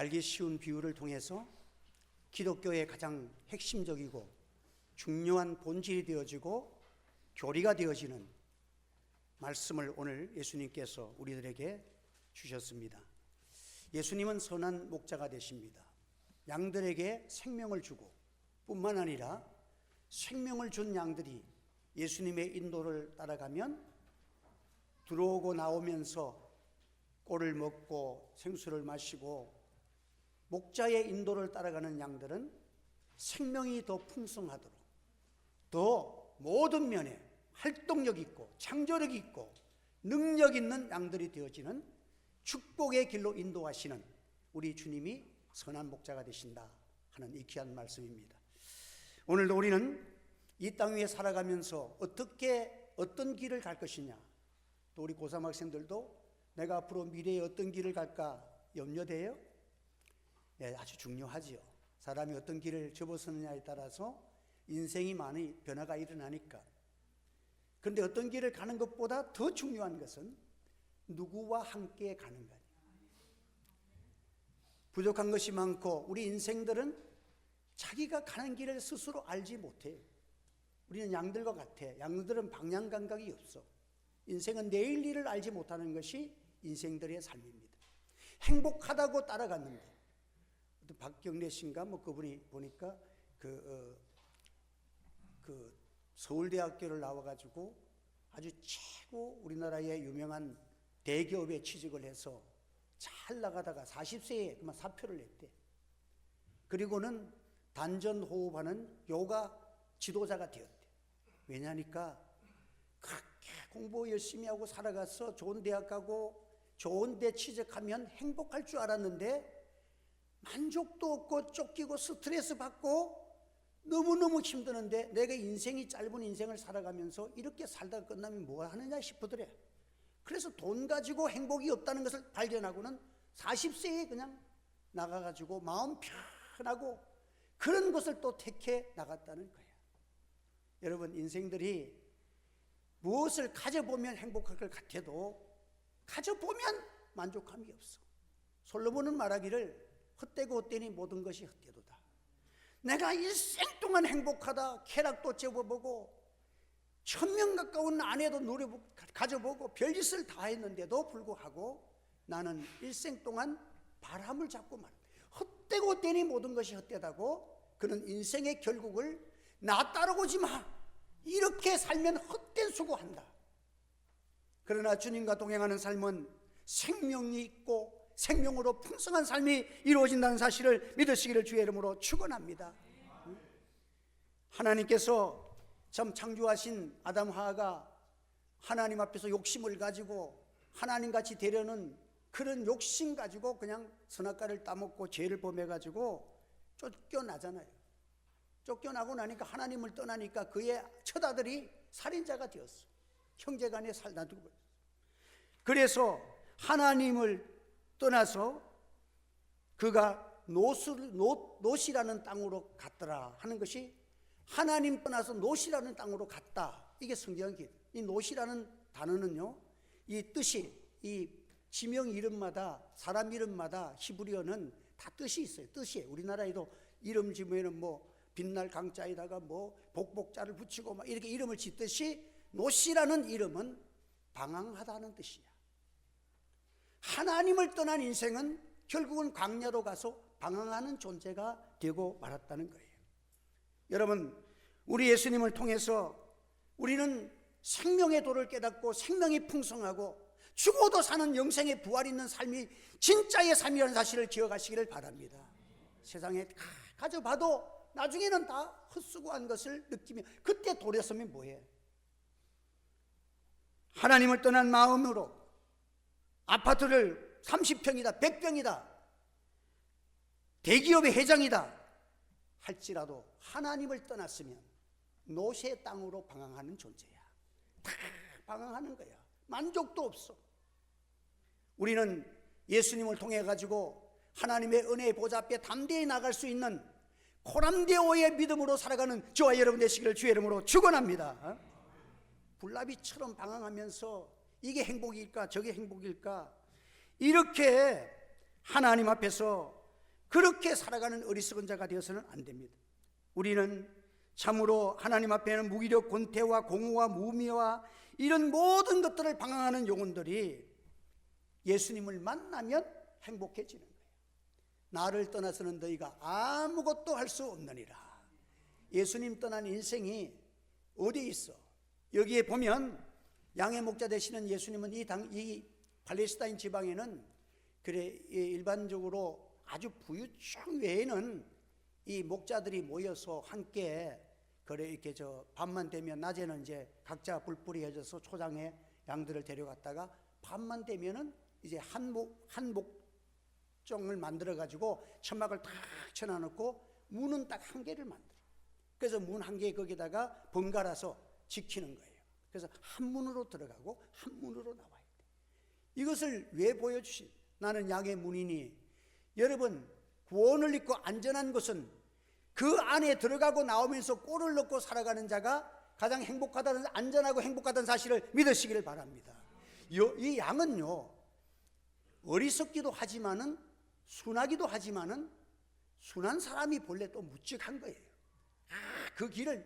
알기 쉬운 비유를 통해서 기독교의 가장 핵심적이고 중요한 본질이 되어지고 교리가 되어지는 말씀을 오늘 예수님께서 우리들에게 주셨습니다. 예수님은 선한 목자가 되십니다. 양들에게 생명을 주고 뿐만 아니라 생명을 준 양들이 예수님의 인도를 따라가면 들어오고 나오면서 꼴을 먹고 생수를 마시고, 목자의 인도를 따라가는 양들은 생명이 더 풍성하도록, 더 모든 면에 활동력 있고 창조력 있고 능력 있는 양들이 되어지는 축복의 길로 인도하시는 우리 주님이 선한 목자가 되신다 하는 이 귀한 말씀입니다. 오늘도 우리는 이 땅 위에 살아가면서 어떤 길을 갈 것이냐, 또 우리 고3 학생들도 내가 앞으로 미래에 어떤 길을 갈까 염려돼요? 예, 아주 중요하지요. 사람이 어떤 길을 접어서느냐에 따라서 인생이 많이 변화가 일어나니까. 그런데 어떤 길을 가는 것보다 더 중요한 것은 누구와 함께 가는 것. 부족한 것이 많고 우리 인생들은 자기가 가는 길을 스스로 알지 못해요. 우리는 양들과 같아. 양들은 방향 감각이 없어. 인생은 내일 일을 알지 못하는 것이 인생들의 삶입니다. 행복하다고 따라갔는데, 박경래 씨인가 그분이 보니까 서울대학교를 나와가지고 아주 최고 우리나라의 유명한 대기업에 취직을 해서 잘 나가다가 40세에 그만 사표를 냈대. 그리고는 단전호흡하는 요가 지도자가 되었대. 왜냐니까 그렇게 공부 열심히 하고 살아가서 좋은 대학 가고 좋은 데 취직하면 행복할 줄 알았는데 만족도 없고 쫓기고 스트레스 받고 너무너무 힘드는데 내가 인생이 짧은 인생을 살아가면서 이렇게 살다가 끝나면 뭐 하느냐 싶으더래. 그래서 돈 가지고 행복이 없다는 것을 발견하고는 40세에 그냥 나가가지고 마음 편하고 그런 것을 또 택해 나갔다는 거예요. 여러분, 인생들이 무엇을 가져보면 행복할 것 같아도 가져보면 만족함이 없어. 솔로몬은 말하기를 헛되고 헛되니 모든 것이 헛되도다. 내가 일생 동안 행복하다, 쾌락도 재워보고 1000명 가까운 아내도 가져보고 별짓을 다 했는데도 불구하고 나는 일생 동안 바람을 잡고 말한다. 헛되고 헛되니 모든 것이 헛되다고. 그는 인생의 결국을 나 따라오지 마, 이렇게 살면 헛된 수고한다. 그러나 주님과 동행하는 삶은 생명이 있고 생명으로 풍성한 삶이 이루어진다는 사실을 믿으시기를 주의 이름으로 축원합니다. 하나님께서 참 창조하신 아담 하와가 하나님 앞에서 욕심을 가지고 하나님같이 되려는 그런 욕심 가지고 그냥 선악과를 따먹고 죄를 범해가지고 쫓겨나잖아요. 쫓겨나고 나니까 하나님을 떠나니까 그의 처자들이 살인자가 되었어. 형제간에 살다두고. 그래서 하나님을 떠나서 그가 노시라는 땅으로 갔더라 하는 것이, 하나님 떠나서 노시라는 땅으로 갔다, 이게 성경의 이 노시라는 단어는요, 이 뜻이, 이 지명 이름마다, 사람 이름마다 히브리어는 다 뜻이 있어요. 뜻이 우리나라에도 이름 지으면은 뭐 빛날 강자에다가 뭐 복복자를 붙이고 막 이렇게 이름을 짓듯이 노시라는 이름은 방황하다는 뜻이야. 하나님을 떠난 인생은 결국은 광야로 가서 방황하는 존재가 되고 말았다는 거예요. 여러분, 우리 예수님을 통해서 우리는 생명의 도를 깨닫고 생명이 풍성하고 죽어도 사는 영생의 부활 있는 삶이 진짜의 삶이라는 사실을 기억하시기를 바랍니다. 세상에 가져봐도 나중에는 다 헛수고한 것을 느끼며, 그때 돌아서면 뭐해? 하나님을 떠난 마음으로 아파트를 30평이다 100평이다 대기업의 회장이다 할지라도 하나님을 떠났으면 노시의 땅으로 방황하는 존재야. 다 방황하는 거야. 만족도 없어. 우리는 예수님을 통해 가지고 하나님의 은혜의 보좌 앞에 담대히 나갈 수 있는 코람데오의 믿음으로 살아가는 저와 여러분 되시기를 주의 이름으로 축원합니다. 불나비처럼 방황하면서 이게 행복일까 저게 행복일까, 이렇게 하나님 앞에서 그렇게 살아가는 어리석은 자가 되어서는 안 됩니다. 우리는 참으로 하나님 앞에는 무기력, 권태와 공허와 무미와 이런 모든 것들을 방황하는 영혼들이 예수님을 만나면 행복해지는 거예요. 나를 떠나서는 너희가 아무것도 할 수 없느니라. 예수님 떠난 인생이 어디에 있어? 여기에 보면 양의 목자 되시는 예수님은 이 팔레스타인 지방에는 일반적으로 아주 부유층 외에는 이 목자들이 모여서 함께 이렇게 밤만 되면, 낮에는 이제 각자 불불이 해져서 초장에 양들을 데려갔다가 밤만 되면은 이제 한 목종을 만들어 가지고 천막을 탁 쳐놔놓고 문은 딱 한 개를 만들어. 그래서 문 한 개 거기다가 번갈아서 지키는 거예요. 그래서 한 문으로 들어가고 한 문으로 나와야 돼. 이것을 왜 보여주신? 나는 양의 문이니. 여러분, 구원을 입고 안전한 것은 그 안에 들어가고 나오면서 꼴을 넣고 살아가는 자가 가장 행복하다는, 안전하고 행복하다는 사실을 믿으시기를 바랍니다. 이 양은요, 어리석기도 하지만은 순하기도 하지만은 순한 사람이 본래 또 묵직한 거예요. 그 길을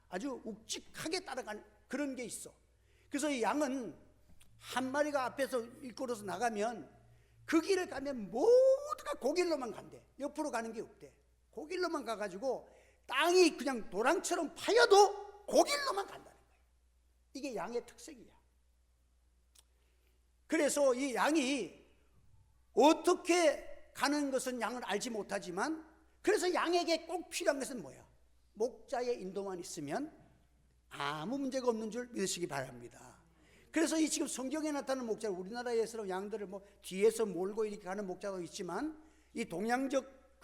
아주 묵직하게 따라가는 그런 게 있어. 그래서 이 양은 한 마리가 앞에서 이끌어서 나가면 그 길을 가면 모두가 그 길로만 간대. 옆으로 가는 게 없대. 그 길로만 가가지고 땅이 그냥 도랑처럼 파여도 그 길로만 간다는 거예요. 이게 양의 특색이야. 그래서 이 양이 어떻게 가는 것은 양은 알지 못하지만, 그래서 양에게 꼭 필요한 것은 뭐야? 목자의 인도만 있으면 아무 문제가 없는 줄 믿으시기 바랍니다. 그래서 이 지금 성경에 나타나는 목자, 우리나라에서는 양들을 뒤에서 몰고 이렇게 가는 목자도 있지만, 이 동양적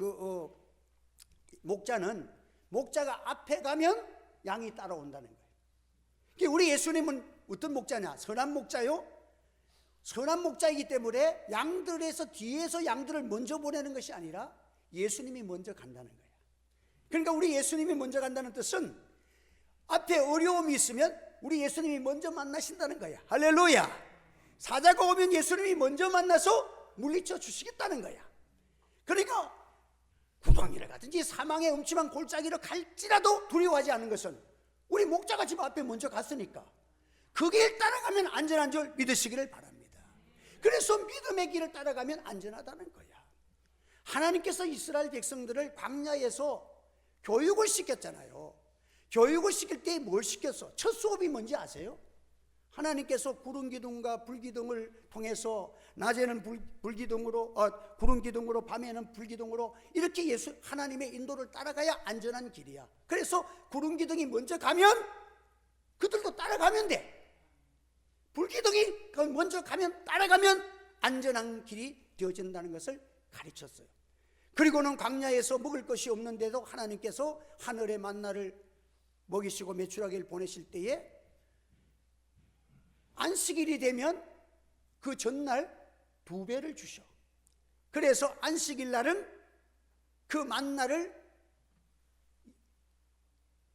목자는 목자가 앞에 가면 양이 따라온다는 거예요. 우리 예수님은 어떤 목자냐? 선한 목자요. 선한 목자이기 때문에 양들에서 뒤에서 양들을 먼저 보내는 것이 아니라 예수님이 먼저 간다는 거예요. 그러니까 우리 예수님이 먼저 간다는 뜻은 앞에 어려움이 있으면 우리 예수님이 먼저 만나신다는 거야. 할렐루야. 사자가 오면 예수님이 먼저 만나서 물리쳐 주시겠다는 거야. 그러니까 구덩이를 가든지 사망의 음침한 골짜기로 갈지라도 두려워하지 않는 것은 우리 목자가 집 앞에 먼저 갔으니까 그 길 따라가면 안전한 줄 믿으시기를 바랍니다. 그래서 믿음의 길을 따라가면 안전하다는 거야. 하나님께서 이스라엘 백성들을 광야에서 교육을 시켰잖아요. 교육을 시킬 때 뭘 시켰어? 첫 수업이 뭔지 아세요? 하나님께서 구름 기둥과 불 기둥을 통해서 낮에는 구름 기둥으로 밤에는 불 기둥으로 이렇게 하나님의 인도를 따라가야 안전한 길이야. 그래서 구름 기둥이 먼저 가면 그들도 따라가면 돼. 불 기둥이 먼저 가면 따라가면 안전한 길이 되어진다는 것을 가르쳤어요. 그리고는 광야에서 먹을 것이 없는데도 하나님께서 하늘의 만나를 먹이시고 메추라기를 보내실 때에 안식일이 되면 그 전날 2배를 주셔. 그래서 안식일 날은 그 만나를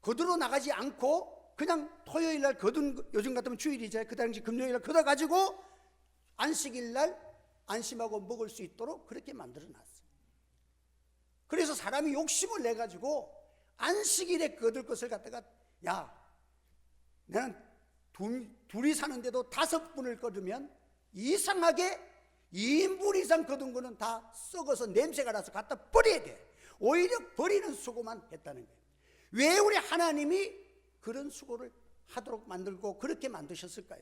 거두러 나가지 않고 그냥 토요일 날 요즘 같으면 주일이잖아요. 그 당시 금요일 날 걷어가지고 안식일 날 안심하고 먹을 수 있도록 그렇게 만들어놨어요. 그래서 사람이 욕심을 내가지고 안식일에 거둘 것을 갖다가, 야, 나는 둘이 사는데도 5분을 거두면 이상하게 2인분 이상 거둔 거는 다 썩어서 냄새가 나서 갖다 버려야 돼. 오히려 버리는 수고만 했다는 거예요. 왜 우리 하나님이 그런 수고를 하도록 만들고 그렇게 만드셨을까요?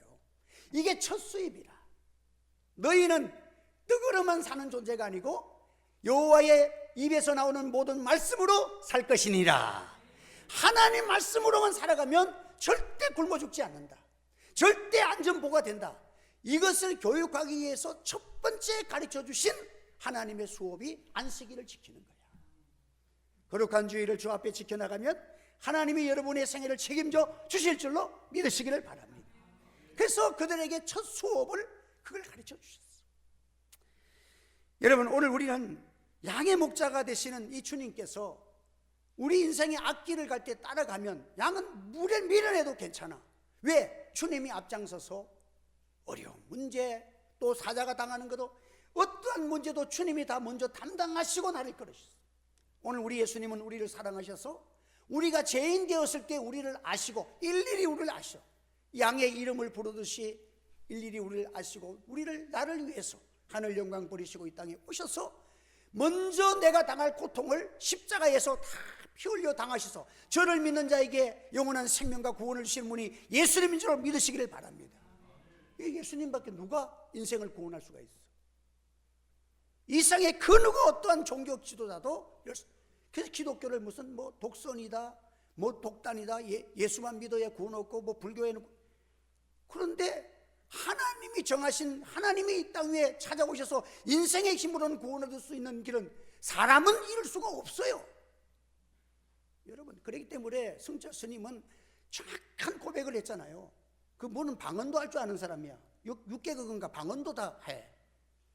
이게 첫 수입이라. 너희는 떡으로만 사는 존재가 아니고 여호와의 입에서 나오는 모든 말씀으로 살 것이니라. 하나님 말씀으로만 살아가면 절대 굶어 죽지 않는다. 절대 안전보호가 된다. 이것을 교육하기 위해서 첫 번째 가르쳐 주신 하나님의 수업이 안식일을 지키는 거야. 거룩한 주일을 주 앞에 지켜나가면 하나님이 여러분의 생애를 책임져 주실 줄로 믿으시기를 바랍니다. 그래서 그들에게 첫 수업을 그걸 가르쳐 주셨어요. 여러분, 오늘 우리는 양의 목자가 되시는 이 주님께서 우리 인생의 앞길을 갈 때 따라가면 양은 물에 미련해도 괜찮아. 왜? 주님이 앞장서서 어려운 문제, 또 사자가 당하는 것도 어떠한 문제도 주님이 다 먼저 담당하시고 나를 끌으셨어요. 오늘 우리 예수님은 우리를 사랑하셔서 우리가 죄인 되었을 때 우리를 아시고 일일이 우리를 아셔. 양의 이름을 부르듯이 일일이 우리를 아시고 우리를 나를 위해서 하늘 영광 버리시고 이 땅에 오셔서 먼저 내가 당할 고통을 십자가에서 다 피 흘려 당하셔서 저를 믿는 자에게 영원한 생명과 구원을 주시는 분이 예수님인 줄 믿으시기를 바랍니다. 예수님밖에 누가 인생을 구원할 수가 있어? 이상의 그 누가 어떠한 종교 지도자도. 그래서 기독교를 무슨 뭐 독선이다, 뭐 독단이다, 예수만 믿어야 구원 없고 뭐 불교에는. 그런데 하나님이 정하신, 하나님이 이 땅 위에 찾아오셔서 인생의 힘으로는 구원을 얻을 수 있는 길은 사람은 이룰 수가 없어요. 여러분, 그렇기 때문에 성철 스님은 정확한 고백을 했잖아요. 그 뭐는 방언도 할 줄 아는 사람이야. 6개국인가 방언도 다 해.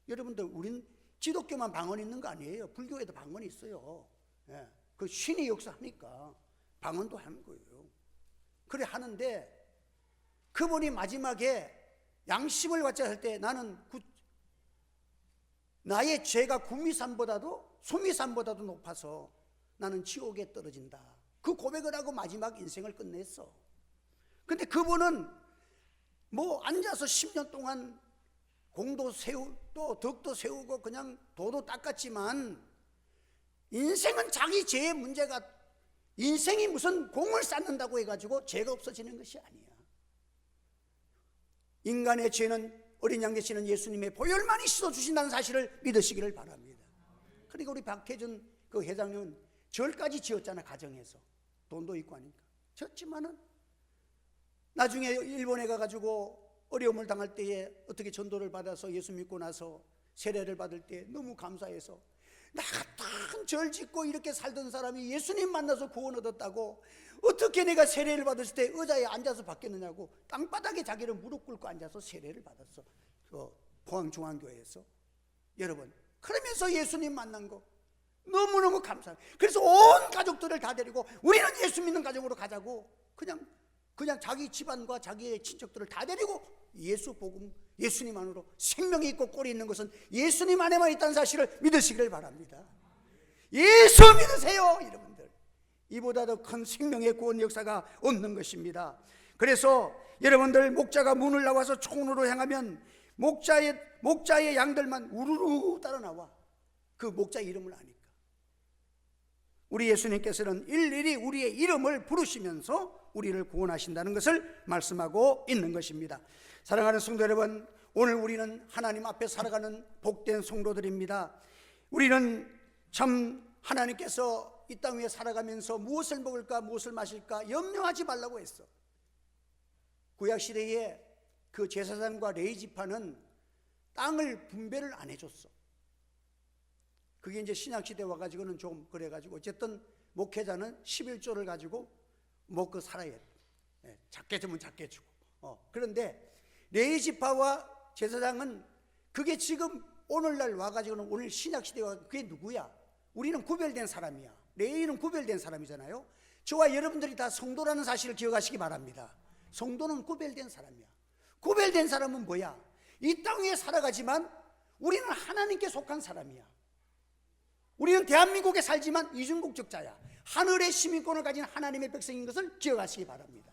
여러분들, 우린 기독교만 방언 있는 거 아니에요. 불교에도 방언이 있어요. 예, 그 신이 역사하니까 방언도 하는 거예요. 그래 하는데 그분이 마지막에 양심을 갖자 할 때 나는 나의 죄가 구미산보다도 소미산보다도 높아서 나는 지옥에 떨어진다. 그 고백을 하고 마지막 인생을 끝냈어. 근데 그분은 뭐 앉아서 10년 동안 공도 또 덕도 세우고 그냥 도도 닦았지만 인생은 자기 죄의 문제가, 인생이 무슨 공을 쌓는다고 해가지고 죄가 없어지는 것이 아니야. 인간의 죄는 어린 양 되시는 예수님의 보혈만이 씻어주신다는 사실을 믿으시기를 바랍니다. 그러니까 우리 박혜준 그 회장님은 절까지 지었잖아. 가정에서 돈도 있고 하니까 졌지만은 나중에 일본에 가가지고 어려움을 당할 때에 어떻게 전도를 받아서 예수 믿고 나서 세례를 받을 때 너무 감사해서, 나 같은 절 짓고 이렇게 살던 사람이 예수님 만나서 구원 얻었다고 어떻게 내가 세례를 받았을 때 의자에 앉아서 받겠느냐고 땅바닥에 자기를 무릎 꿇고 앉아서 세례를 받았어. 그 포항중앙교회에서. 여러분, 그러면서 예수님 만난 거 너무너무 감사해요. 그래서 온 가족들을 다 데리고 우리는 예수 믿는 가정으로 가자고 그냥 자기 집안과 자기의 친척들을 다 데리고 예수 복음, 예수님 안으로 생명이 있고 꼴이 있는 것은 예수님 안에만 있다는 사실을 믿으시기를 바랍니다. 예수 믿으세요, 여러분들. 이보다 더 큰 생명의 구원 역사가 없는 것입니다. 그래서 여러분들, 목자가 문을 나와서 총으로 향하면 목자의 양들만 우르르 따라 나와. 그 목자 이름을 아니까. 우리 예수님께서는 일일이 우리의 이름을 부르시면서 우리를 구원하신다는 것을 말씀하고 있는 것입니다. 사랑하는 성도 여러분, 오늘 우리는 하나님 앞에 살아가는 복된 성도들입니다. 우리는 참 하나님께서 이 땅 위에 살아가면서 무엇을 먹을까 무엇을 마실까 염려하지 말라고 했어. 구약시대에 그 제사장과 레위지파는 땅을 분배를 안 해줬어. 그게 이제 신약시대 와가지고는 좀 그래가지고 어쨌든 목회자는 11조를 가지고 먹고 살아야 돼. 작게 주면 작게 주고. 그런데 레위지파와 제사장은 그게 지금 오늘날 와가지고는 오늘 신약시대와 그게 누구야? 우리는 구별된 사람이야. 레위는 구별된 사람이잖아요. 저와 여러분들이 다 성도라는 사실을 기억하시기 바랍니다. 성도는 구별된 사람이야. 구별된 사람은 뭐야? 이 땅 위에 살아가지만 우리는 하나님께 속한 사람이야. 우리는 대한민국에 살지만 이중국적자야. 하늘의 시민권을 가진 하나님의 백성인 것을 기억하시기 바랍니다.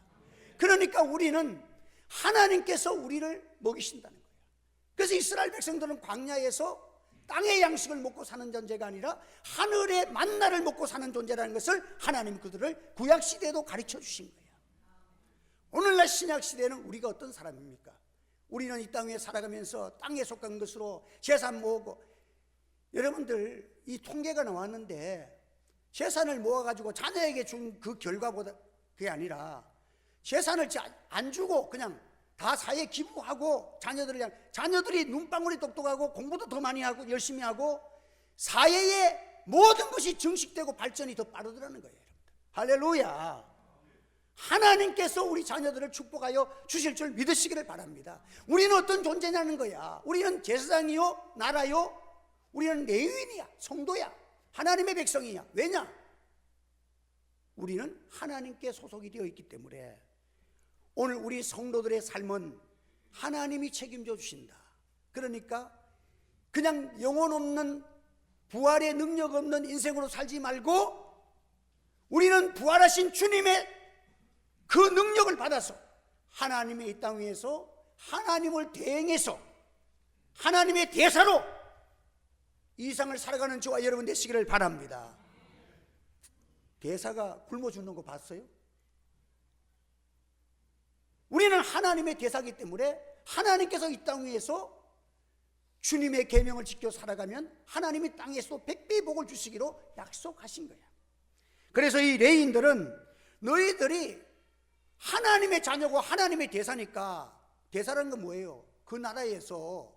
그러니까 우리는 하나님께서 우리를 먹이신다는 거예요. 그래서 이스라엘 백성들은 광야에서 땅의 양식을 먹고 사는 존재가 아니라 하늘의 만나를 먹고 사는 존재라는 것을 하나님이 그들을 구약시대에도 가르쳐 주신 거예요. 오늘날 신약시대에는 우리가 어떤 사람입니까? 우리는 이 땅에 살아가면서 땅에 속한 것으로 재산 모으고, 여러분들 이 통계가 나왔는데 재산을 모아가지고 자녀에게 준 그 결과보다 그게 아니라 재산을 안 주고 그냥 다 사회에 기부하고 자녀들이 눈방울이 똑똑하고 공부도 더 많이 하고 열심히 하고 사회의 모든 것이 증식되고 발전이 더 빠르더라는 거예요. 할렐루야. 하나님께서 우리 자녀들을 축복하여 주실 줄 믿으시기를 바랍니다. 우리는 어떤 존재냐는 거야. 우리는 제사장이요, 나라요, 우리는 레위인이야, 성도야, 하나님의 백성이야. 왜냐? 우리는 하나님께 소속이 되어 있기 때문에 오늘 우리 성도들의 삶은 하나님이 책임져 주신다. 그러니까 그냥 영혼 없는, 부활의 능력 없는 인생으로 살지 말고 우리는 부활하신 주님의 그 능력을 받아서 하나님의 이 땅 위에서 하나님을 대행해서 하나님의 대사로 이 세상을 살아가는 저와 여러분 되시기를 바랍니다. 대사가 굶어 죽는 거 봤어요? 우리는 하나님의 대사이기 때문에 하나님께서 이 땅 위에서 주님의 계명을 지켜 살아가면 하나님이 땅에서 백배의 복을 주시기로 약속하신 거야. 그래서 이 레위인들은 너희들이 하나님의 자녀고 하나님의 대사니까, 대사라는 건 뭐예요? 그 나라에서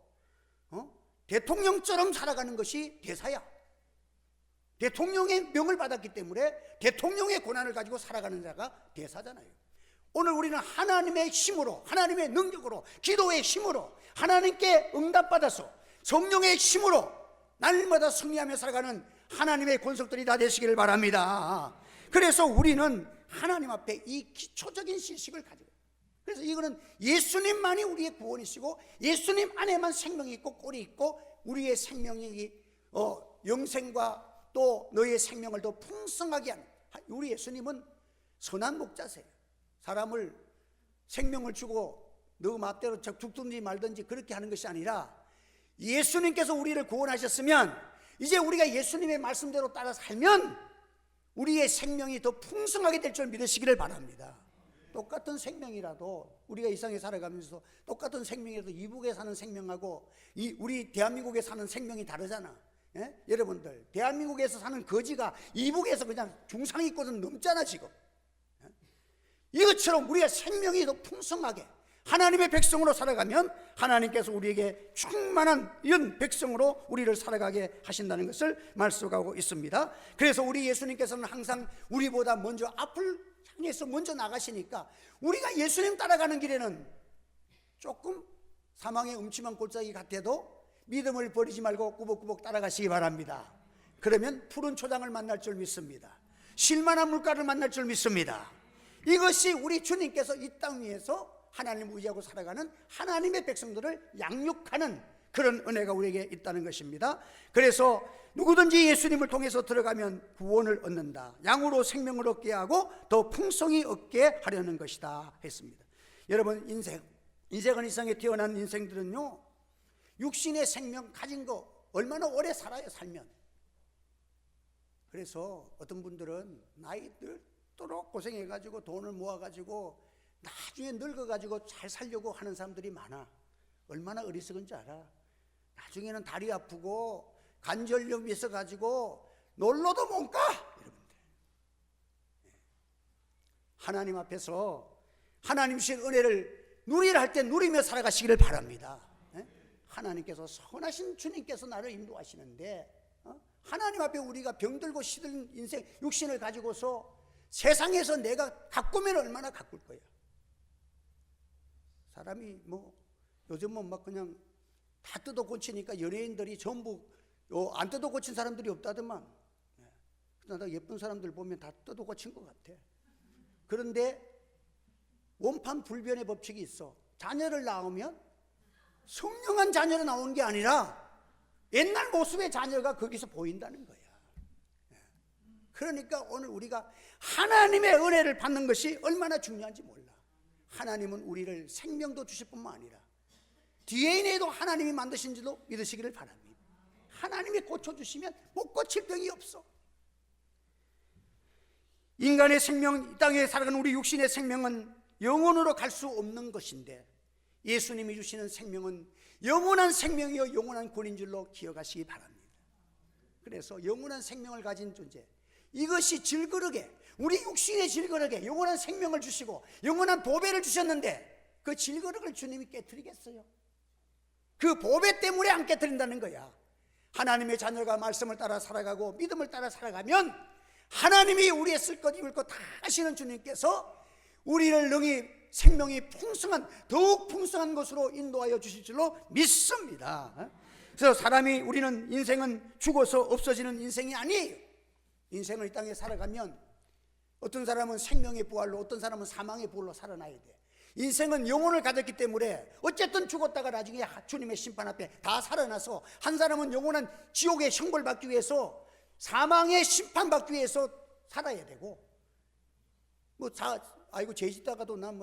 대통령처럼 살아가는 것이 대사야. 대통령의 명을 받았기 때문에 대통령의 권한을 가지고 살아가는 자가 대사잖아요. 오늘 우리는 하나님의 힘으로, 하나님의 능력으로, 기도의 힘으로 하나님께 응답받아서 성령의 힘으로 날마다 승리하며 살아가는 하나님의 권속들이 다 되시기를 바랍니다. 그래서 우리는 하나님 앞에 이 기초적인 지식을 가지고, 그래서 이거는 예수님만이 우리의 구원이시고 예수님 안에만 생명이 있고 꼴이 있고 우리의 생명이 영생과 또 너희의 생명을 더 풍성하게 하는, 우리 예수님은 선한 목자세요. 사람을 생명을 주고 너 맘대로 죽든지 말든지 그렇게 하는 것이 아니라 예수님께서 우리를 구원하셨으면 이제 우리가 예수님의 말씀대로 따라 살면 우리의 생명이 더 풍성하게 될 줄 믿으시기를 바랍니다. 똑같은 생명이라도 우리가 이 세상에 살아가면서 똑같은 생명이라도 이북에 사는 생명하고 우리 대한민국에 사는 생명이 다르잖아. 예? 여러분들 대한민국에서 사는 거지가 이북에서 그냥 중상위권은 넘잖아 지금. 예? 이것처럼 우리의 생명이 더 풍성하게 하나님의 백성으로 살아가면 하나님께서 우리에게 충만한 이런 백성으로 우리를 살아가게 하신다는 것을 말씀하고 있습니다. 그래서 우리 예수님께서는 항상 우리보다 먼저 앞을 향해서 먼저 나가시니까 우리가 예수님 따라가는 길에는 조금 사망의 음침한 골짜기 같아도 믿음을 버리지 말고 꾸벅꾸벅 따라가시기 바랍니다. 그러면 푸른 초장을 만날 줄 믿습니다. 실만한 물가를 만날 줄 믿습니다. 이것이 우리 주님께서 이 땅 위에서 하나님을 의지하고 살아가는 하나님의 백성들을 양육하는 그런 은혜가 우리에게 있다는 것입니다. 그래서 누구든지 예수님을 통해서 들어가면 구원을 얻는다, 양으로 생명을 얻게 하고 더 풍성히 얻게 하려는 것이다 했습니다. 여러분 인생은 이 세상에 태어난 인생들은요 육신의 생명 가진 거 얼마나 오래 살아요 살면. 그래서 어떤 분들은 나이 들도록 고생해가지고 돈을 모아가지고 나중에 늙어가지고 잘 살려고 하는 사람들이 많아. 얼마나 어리석은지 알아? 나중에는 다리 아프고 관절염 있어가지고 놀러도 못 가. 여러분들 하나님 앞에서 하나님 주신 은혜를 누리라 할 때 누리며 살아가시기를 바랍니다. 하나님께서 선하신 주님께서 나를 인도하시는데 하나님 앞에 우리가 병들고 시든 인생 육신을 가지고서 세상에서 내가 가꾸면 얼마나 가꿀 거야. 사람이 뭐 요즘은 막 그냥 다 뜯어 고치니까 연예인들이 전부 안 뜯어 고친 사람들이 없다더만. 그러나 예쁜 사람들 보면 다 뜯어 고친 것 같아. 그런데 원판 불변의 법칙이 있어. 자녀를 낳으면 성령한 자녀로 나오는 게 아니라 옛날 모습의 자녀가 거기서 보인다는 거야. 그러니까 오늘 우리가 하나님의 은혜를 받는 것이 얼마나 중요한지 몰라. 하나님은 우리를 생명도 주실 뿐만 아니라 DNA도 하나님이 만드신 줄로 믿으시기를 바랍니다. 하나님이 고쳐주시면 못 고칠 병이 없어. 인간의 생명, 이 땅에 살아가는 우리 육신의 생명은 영원으로 갈 수 없는 것인데 예수님이 주시는 생명은 영원한 생명이요 영원한 권인 줄로 기억하시기 바랍니다. 그래서 영원한 생명을 가진 존재, 이것이 질그릇게 우리 육신의 질그릇에 영원한 생명을 주시고 영원한 보배를 주셨는데 그 질그릇을 주님이 깨트리겠어요? 그 보배 때문에 안 깨트린다는 거야. 하나님의 자녀가 말씀을 따라 살아가고 믿음을 따라 살아가면 하나님이 우리의 쓸 것 입을 것 다 하시는 주님께서 우리를 능히 생명이 풍성한, 더욱 풍성한 것으로 인도하여 주실 줄로 믿습니다. 그래서 우리는 인생은 죽어서 없어지는 인생이 아니에요. 인생을 이 땅에 살아가면 어떤 사람은 생명의 부활로, 어떤 사람은 사망의 부활로 살아나야 돼. 인생은 영혼을 가졌기 때문에 어쨌든 죽었다가 나중에 주님의 심판 앞에 다 살아나서, 한 사람은 영원한 지옥의 형벌 받기 위해서, 사망의 심판 받기 위해서 살아야 되고, 아이고 죄 짓다가도 난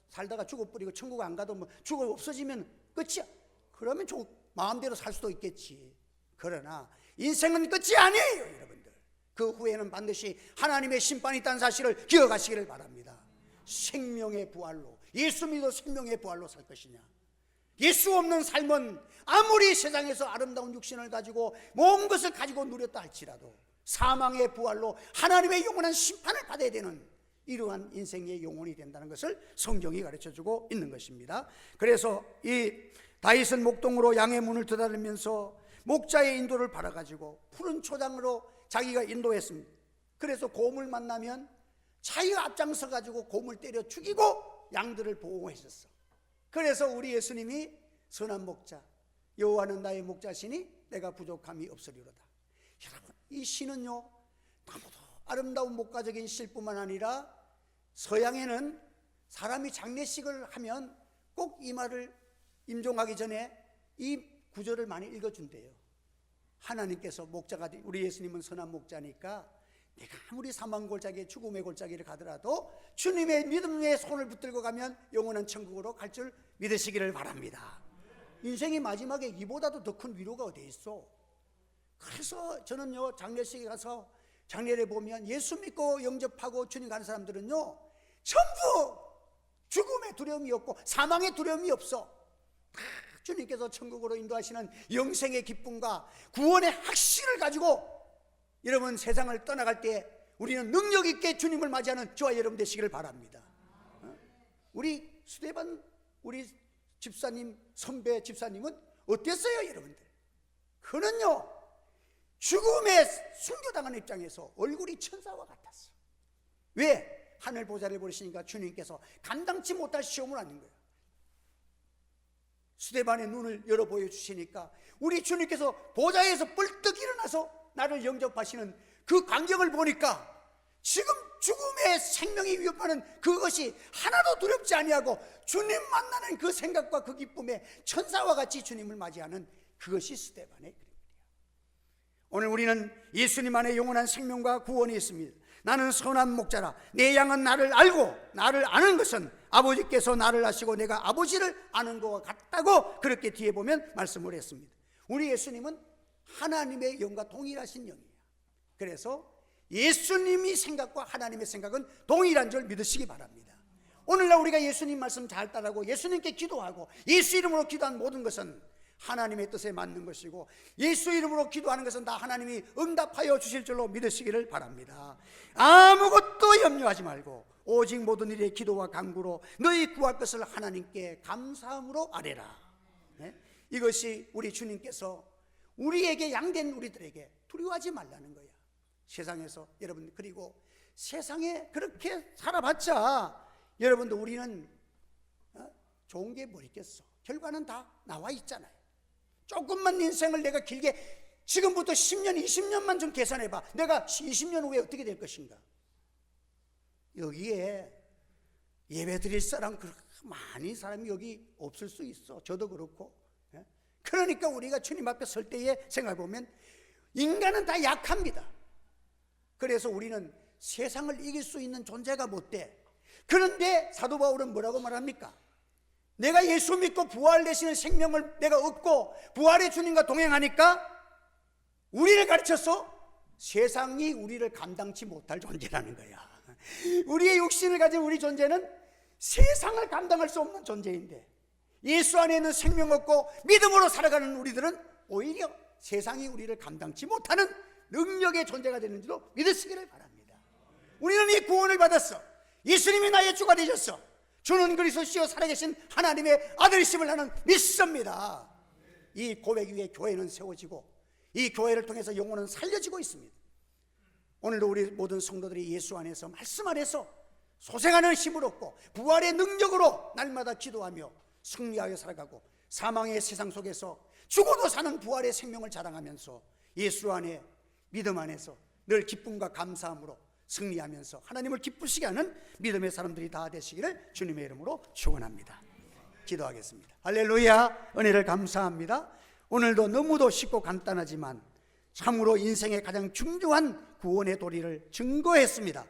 살다가 죽어버리고 천국 안 가도 죽어 없어지면 끝이야. 그러면 마음대로 살 수도 있겠지. 그러나 인생은 끝이 아니에요, 여러분들. 그 후에는 반드시 하나님의 심판이 있다는 사실을 기억하시기를 바랍니다. 생명의 부활로, 예수 믿어 생명의 부활로 살 것이냐, 예수 없는 삶은 아무리 세상에서 아름다운 육신을 가지고 모든 것을 가지고 누렸다 할지라도 사망의 부활로 하나님의 영원한 심판을 받아야 되는 이러한 인생의 영혼이 된다는 것을 성경이 가르쳐주고 있는 것입니다. 그래서 이 다윗은 목동으로 양의 문을 드다르면서 목자의 인도를 받아가지고 푸른 초장으로 자기가 인도했습니다. 그래서 곰을 만나면 자기가 앞장서 가지고 곰을 때려 죽이고 양들을 보호했었어. 그래서 우리 예수님이 선한 목자, 여호와는 나의 목자시니 내가 부족함이 없으리로다. 여러분, 이 시는요 너무도 아름다운 목가적인 시뿐만 아니라 서양에는 사람이 장례식을 하면 꼭 이 말을 임종하기 전에 이 구절을 많이 읽어준대요. 하나님께서 목자가, 우리 예수님은 선한 목자니까 내가 아무리 사망골짜기, 죽음의 골짜기를 가더라도 주님의 믿음의 손을 붙들고 가면 영원한 천국으로 갈 줄 믿으시기를 바랍니다. 인생의 마지막에 이보다도 더 큰 위로가 어디 있어. 그래서 저는요 장례식에 가서 장례를 보면 예수 믿고 영접하고 주님 가는 사람들은요 전부 죽음의 두려움이 없고 사망의 두려움이 없어. 주님께서 천국으로 인도하시는 영생의 기쁨과 구원의 확신을 가지고 여러분 세상을 떠나갈 때 우리는 능력 있게 주님을 맞이하는 저와 여러분 되시기를 바랍니다. 우리 수대반 우리 집사님, 선배 집사님은 어땠어요, 여러분들? 그는요 죽음에 순교당하는 입장에서 얼굴이 천사와 같았어. 왜? 하늘 보좌를 보시니까 주님께서 감당치 못할 시험을 하는 거예요. 수대반의 눈을 열어 보여주시니까 우리 주님께서 보좌에서 뻘떡 일어나서 나를 영접하시는 그 광경을 보니까 지금 죽음의 생명이 위협하는 그것이 하나도 두렵지 아니하고 주님 만나는 그 생각과 그 기쁨에 천사와 같이 주님을 맞이하는 그것이 스데반의 그림이에요. 오늘 우리는 예수님 안에 영원한 생명과 구원이 있습니다. 나는 선한 목자라. 내 양은 나를 알고 나를 아는 것은 아버지께서 나를 아시고 내가 아버지를 아는 것과 같다고 그렇게 뒤에 보면 말씀을 했습니다. 우리 예수님은 하나님의 영과 동일하신 영이에요. 그래서 예수님이 생각과 하나님의 생각은 동일한 줄 믿으시기 바랍니다. 오늘날 우리가 예수님 말씀 잘 따르고 예수님께 기도하고 예수 이름으로 기도한 모든 것은 하나님의 뜻에 맞는 것이고 예수 이름으로 기도하는 것은 다 하나님이 응답하여 주실 줄로 믿으시기를 바랍니다. 아무것도 염려하지 말고 오직 모든 일에 기도와 간구로 너희 구할 것을 하나님께 감사함으로 아뢰라. 네? 이것이 우리 주님께서 우리에게 양된 우리들에게 두려워하지 말라는 거야. 세상에서 여러분, 그리고 세상에 그렇게 살아봤자 여러분도 우리는 좋은 게 뭐 있겠어. 결과는 다 나와 있잖아요. 조금만 인생을 내가 길게 지금부터 10년 20년만 좀 계산해봐. 내가 20년 후에 어떻게 될 것인가. 여기에 예배 드릴 사람 그렇게 많이 사람이 여기 없을 수 있어. 저도 그렇고. 그러니까 우리가 주님 앞에 설 때에 생각해보면 인간은 다 약합니다. 그래서 우리는 세상을 이길 수 있는 존재가 못 돼. 그런데 사도 바울은 뭐라고 말합니까? 내가 예수 믿고 부활되시는 생명을 내가 얻고 부활의 주님과 동행하니까 우리를 가르쳐서 세상이 우리를 감당치 못할 존재라는 거야. 우리의 육신을 가진 우리 존재는 세상을 감당할 수 없는 존재인데 예수 안에 있는 생명 얻고 믿음으로 살아가는 우리들은 오히려 세상이 우리를 감당치 못하는 능력의 존재가 되는지도 믿으시기를 바랍니다. 우리는 이 구원을 받았어. 예수님이 나의 주가 되셨어. 주는 그리스도시요 살아계신 하나님의 아들이심을 나는 믿습니다. 이 고백 위에 교회는 세워지고 이 교회를 통해서 영혼은 살려지고 있습니다. 오늘도 우리 모든 성도들이 예수 안에서 말씀 안에서 소생하는 힘을 얻고 부활의 능력으로 날마다 기도하며 승리하여 살아가고 사망의 세상 속에서 죽어도 사는 부활의 생명을 자랑하면서 예수 안에 믿음 안에서 늘 기쁨과 감사함으로 승리하면서 하나님을 기쁘시게 하는 믿음의 사람들이 다 되시기를 주님의 이름으로 축원합니다. 기도하겠습니다. 할렐루야. 은혜를 감사합니다. 오늘도 너무도 쉽고 간단하지만 참으로 인생의 가장 중요한 구원의 도리를 증거했습니다.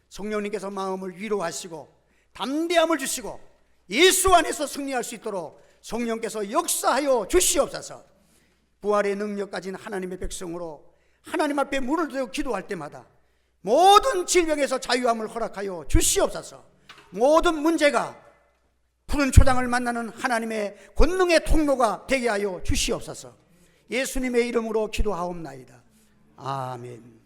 성령님께서 마음을 위로하시고 담대함을 주시고 예수 안에서 승리할 수 있도록 성령께서 역사하여 주시옵소서. 부활의 능력 가진 하나님의 백성으로 하나님 앞에 무릎을 들고 기도할 때마다 모든 질병에서 자유함을 허락하여 주시옵소서. 모든 문제가 푸른 초장을 만나는 하나님의 권능의 통로가 되게 하여 주시옵소서. 예수님의 이름으로 기도하옵나이다. 아멘.